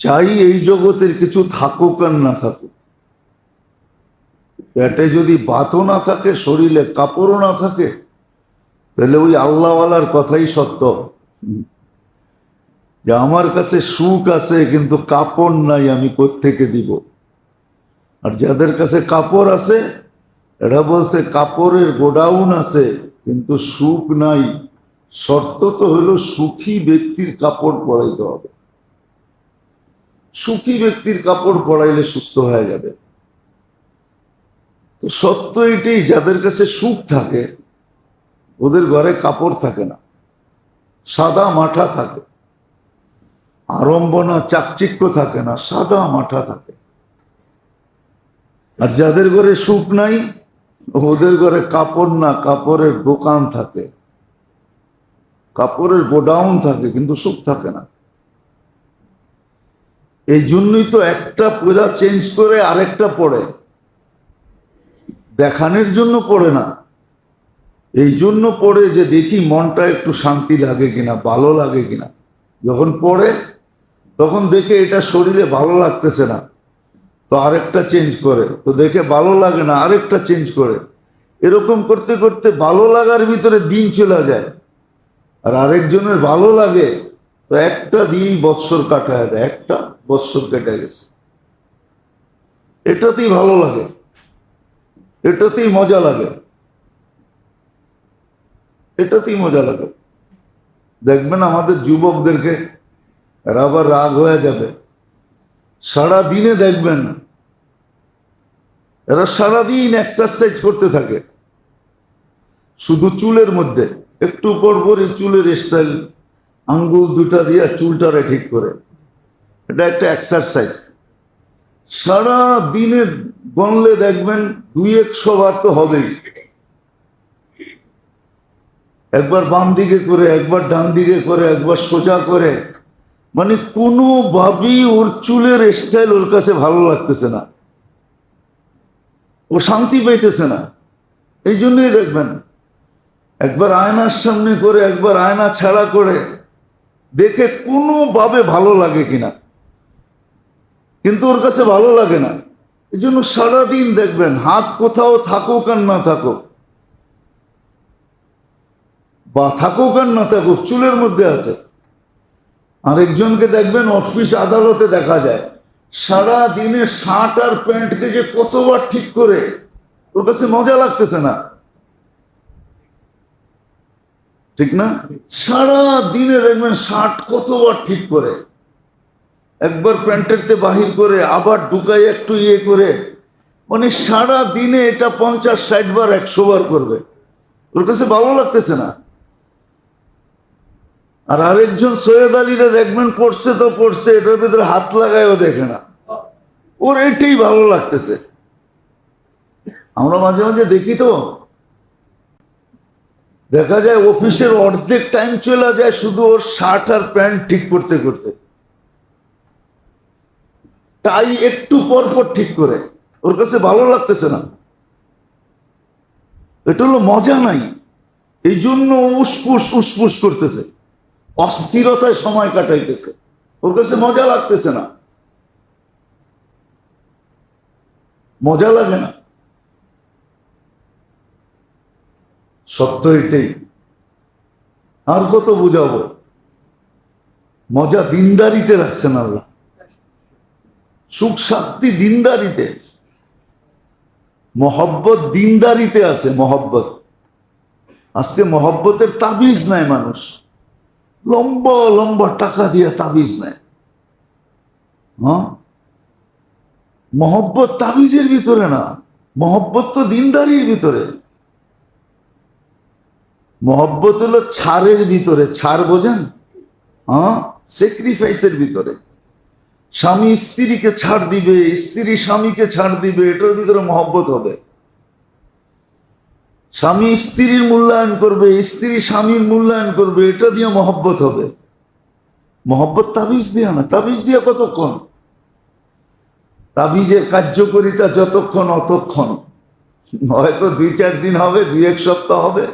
চাই এই জগতের কিছু থাকুক আর না থাকুক, পেটে যদি ভাতও না থাকে, শরীরে কাপড়ও না থাকে, তাহলে ওই আল্লাহওয়ালার কথাই সত্য যে আমার কাছে সুখ আছে কিন্তু কাপড় নাই, আমি কোত্থেকে দিব। আর যাদের কাছে কাপড় আছে এরা বলছে কাপড়ের গোডাউন আছে কিন্তু সুখ নাই। শর্ত তো হলো সুখী ব্যক্তির কাপড় পরাইতে হবে। সুখী ব্যক্তির কাপড় পরাইলে সুস্থ হয়ে যাবে। তো সত্য এটাই, যাদের কাছে সুখ থাকে ওদের ঘরে কাপড় থাকে না, সাদা মাঠা থাকে, আড়ম্বনা চাকচিক্য থাকে না, সাদা মাঠা থাকে। আর যাদের ঘরে সুখ নাই ওদের ঘরে কাপড় না, কাপড়ের দোকান থাকে, কাপড়ের গোডাউন থাকে কিন্তু সুখ থাকে না। এই জন্যই তো একটা পূজা চেঞ্জ করে আরেকটা পড়ে, দেখানোর জন্য পড়ে না, এই জন্য পড়ে যে দেখি মনটা একটু শান্তি লাগে কিনা, ভালো লাগে কিনা। যখন পড়ে তখন দেখে এটা শরীরে ভালো লাগতেছে না, তো আরেকটা চেঞ্জ করে, তো দেখে ভালো লাগে না, আরেকটা চেঞ্জ করে। এরকম করতে করতে ভালো লাগার ভিতরে দিন চলে যায়। আর আরেকজনের ভালো লাগে তো একটা দিয়েই বৎসর কাটায় দেয়, একটা বৎসর কেটে গেছে। এটাতেই ভালো লাগে, এটাতেই মজা লাগে, এটাতেই মজা লাগে। দেখবেন আমাদের যুবকদেরকে, এরা আবার রাগ হয়ে যাবে, সারা দিনে দেখবেন এরা সারাদিন এক্সারসাইজ করতে থাকে শুধু চুলের মধ্যে। একটু পর পরই চুলের স্টাইল, আঙ্গুল দুটা দিয়ে চুলটারে ঠিক করে, এটা একটা এক্সারসাইজ। সারা দিনে গণলে দেখবেন 200 বার তো হবেই। একবার বাম দিকে করে, একবার ডান দিকে করে, একবার সোজা করে, মানে কোনোভাবেই ওর চুলের স্টাইল ওর কাছে ভালো লাগতেছে না, ও শান্তি পাইতেছে না। এই জন্যই দেখবেন একবার আয়নার সামনে করে, একবার আয়না ছাড়া করে দেখে কোনোভাবে ভালো লাগে কিনা, কিন্তু ওর কাছে ভালো লাগে না। এই জন্য সারাদিন দেখবেন হাত কোথাও থাকুক আর না থাকুক, বা থাকুক আর না থাকুক, চুলের মধ্যে আছে। আরেকজনকে দেখবেন অফিস আদালতে দেখা যায় সারা দিনে শার্ট আর প্যান্টকে যে কতবার ঠিক করে, ওর কাছে মজা লাগতেছে না, ঠিক না? সারা দিনে দেখবেন শার্ট কতবার ঠিক করে, একবার প্যান্টেরতে বাহির করে, আবার ঢুকাই একটু ইয়ে করে, মানে সারা দিনে এটা 50-60 বার 100 বার করবে, ওর কাছে ভালো লাগতেছে না। আর আরেকজন সৈয়দ আলীরা দেখবেন পড়ছে তো পড়ছে, এটার ভিতরে হাত লাগায়ও দেখে না, ওর এটাই ভালো লাগতেছে। আমরা মাঝে মাঝে দেখি তো, দেখা যায় অফিসের অর্ধেক টাইম চলে যায় শুধু ওর শার্ট আর প্যান্ট ঠিক করতে করতে, টাই একটু পর পর ঠিক করে, ওর কাছে ভালো লাগতেছে না। এটা হলো মজা নাই, এই জন্য উসপুস উসপুস করতেছে, অস্থিরতায় সময় কাটাইতেছে, ওর কাছে মজা লাগতেছে না, মজা লাগে না। সত্য এটাই। আর কত বুঝাবো? মজা দিনদারিতে রাখছেন আল্লাহ, সুখ শান্তি দিনদারিতে, মহব্বত দিনদারিতে আছে, মহব্বত। আজকে মহব্বতের তাবিজ নেয় মানুষ, লম্বা লম্বা টাকা দিয়ে তাবিজ নেয়। হ্যাঁ, মহব্বত তাবিজের ভিতরে না, মহব্বত তো দিনদারির ভিতরে। মহব্বত হলো ছাড়ের ভিতরে, ছাড় বোঝেন? হ্যাঁ, স্যাক্রিফাইসের ভিতরে। স্বামী স্ত্রীকে ছাড় দিবে, স্ত্রী স্বামীকে ছাড় দিবে, এটার ভিতরে মহব্বত হবে। স্বামী স্ত্রীর মূল্যায়ন করবে, স্ত্রী স্বামীর মূল্যায়ন করবে, এটা দিয়ে মহব্বত হবে। মহব্বত তাবিজ দিয়া না। তাবিজ দিয়া কতক্ষণ? তাবিজের কার্যকরিতা যতক্ষণ অতক্ষণ, হয়তো 2-4 দিন হবে, 2-1 সপ্তাহ হবে।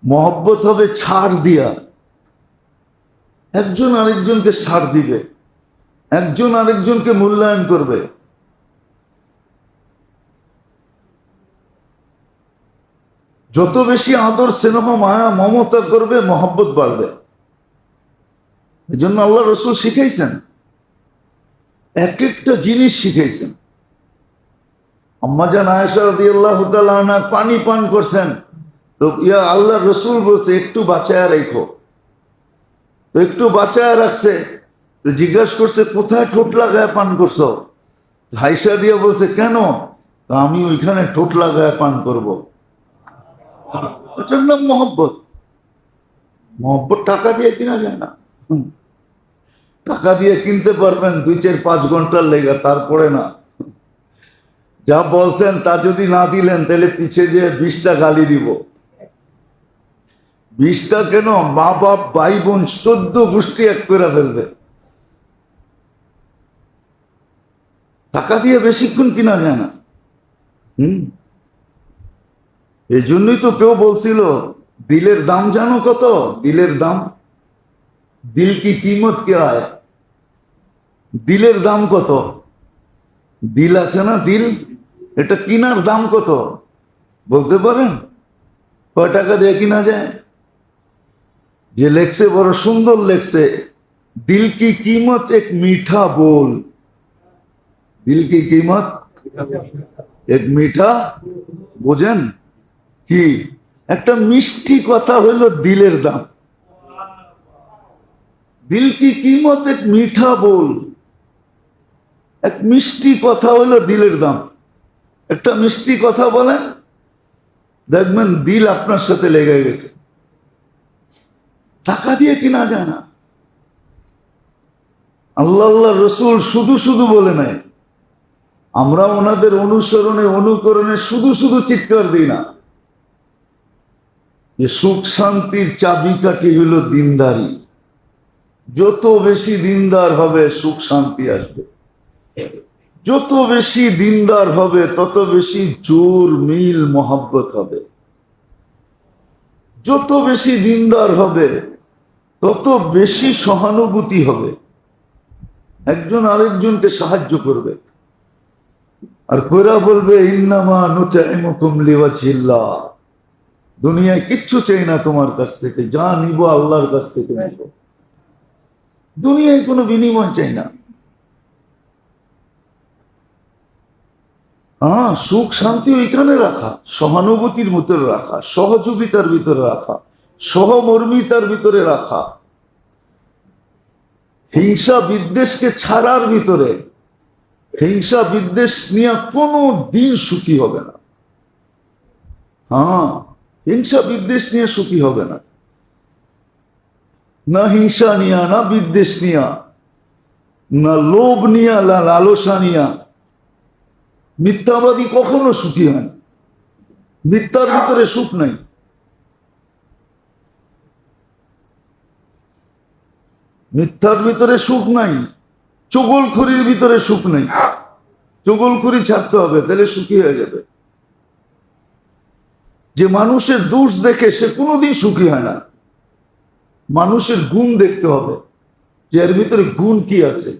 মহব্বত হবে ছাড় দিয়া, একজন আরেকজনকে ছাড় দিবে। একজন আরেকজনকে মূল্যায়ন করবে। যত বেশি আদর স্নেহ মায়া মমতা করবে, মহব্বত বাড়বে। এই জন্য আল্লাহ রসুল শিখাইছেন, এক একটা জিনিস শিখাইছেন। আম্মাজান আয়েশা রাদিয়াল্লাহু তাআলা আনহা পানি পান করছেন, তো ইয়া আল্লাহ রসুল বলছে একটু বাঁচায় রাখো। তো একটু বাঁচায় রাখছে, তো জিজ্ঞাসা করছে কোথায় ঠোঁট লাগায় পান করছো? হাইসা দিয়া বলছে কেন? তো আমি ওইখানে ঠোঁট লাগায় পান করব। এটার নাম মহব্বত। মহব্বত টাকা দিয়ে কিনা যায় না। টাকা দিয়ে কিনতে পারবেন 2-4-5 ঘন্টার লেগে, তারপরে না। যা বলছেন তা যদি না দিলেন তাহলে পিছে যে 20টা গালি দিব। 20টা কেন, মা বাপ ভাই বোন 14 গোষ্ঠী এক করে ফেলবে। টাকা দিয়ে বেশিক্ষণ কিনা যায় না। এই জন্যই তো কেউ বলছিল দিলের দাম জানো কত? দিলের দাম, দিল কি কিমত কে আয়? দিলের দাম কত? দিল আছে না, দিল, এটা কিনার দাম কত বলতে পারেন? কয় টাকা দিয়ে কিনা যায়? যে লেখছে বড় সুন্দর লেখছে, দিল কি कीमत एक मीठा बोल। दिल की कीमत एक मीठा, বোঝেন কি? একটা মিষ্টি কথা হইল দিলের দাম। দিল কি कीमत एक मीठा बोल, এক মিষ্টি কথা হইল দিলের দাম। একটা মিষ্টি কথা বলেন, দেখবেন দিল আপনার সাথে লেগে গেছে। টাকা দিয়ে কিনা যায় না। আল্লাহ আল্লাহ রসুল শুধু শুধু বলে নাই, আমরা ওনাদের অনুসরণে অনুকরণে শুধু শুধু চিৎকার দিই না। যে সুখ শান্তির চাবিকাঠি হলো দিনদারি। যত বেশি দিনদার হবে সুখ শান্তি আসবে। যত বেশি দিনদার হবে তত বেশি জোর মিল মহব্বত হবে। যত বেশি দিনদার হবে তত বেশি সহানুভূতি হবে, একজন আরেকজনকে সাহায্য করবে। আর কইরা বলবে ইন্নামা নুতাইমুকুম লিওয়াজহিল্লাহ, দুনিয়ায় কিচ্ছু চাই না তোমার কাছ থেকে, যা নিব আল্লাহর কাছ থেকে নিব। দুনিয়ায় কোনো বিনিময় চাই না। হ্যাঁ, সুখ শান্তি ওইখানে রাখা, সহানুভূতির ভিতরে রাখা, সহযোগিতার ভিতরে রাখা, সহমর্মিতার ভিতরে রাখা, হিংসা বিদ্বেষকে ছাড়ার ভিতরে। হিংসা বিদ্বেষ নিয়ে কোনো দিন সুখী হবে না। হ্যাঁ, হিংসা বিদ্বেষ নিয়ে সুখী হবে না। না হিংসা নিয়া, না বিদ্বেষ নিয়া, না লোভ নিয়া, না লালসা নিয়া। মিথ্যাবাদী কখনো সুখী হয় না। মিথ্যার ভিতরে সুখ নাই। মিথ্যার ভিতরে সুখ নাই। চগলখড়ির ভিতরে সুখ নেই। চগলখড়ি ছাড়তে হবে, তাহলে সুখী হয়ে যাবে। যে মানুষের দোষ দেখে সে কোনোদিন সুখী হয় না। মানুষের গুণ দেখতে হবে, যে এর ভিতরে গুণ কি আছে।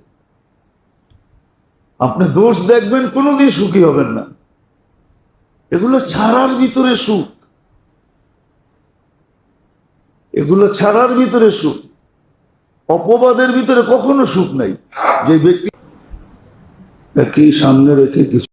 আপনি দোষ দেখবেন, কোনোদিন সুখী হবেন না। এগুলো ছাড়ার ভিতরে সুখ, এগুলো ছাড়ার ভিতরে সুখ। অপবাদের ভিতরে কখনো সুখ নাই। যে ব্যক্তি সামনে রেখে কিছু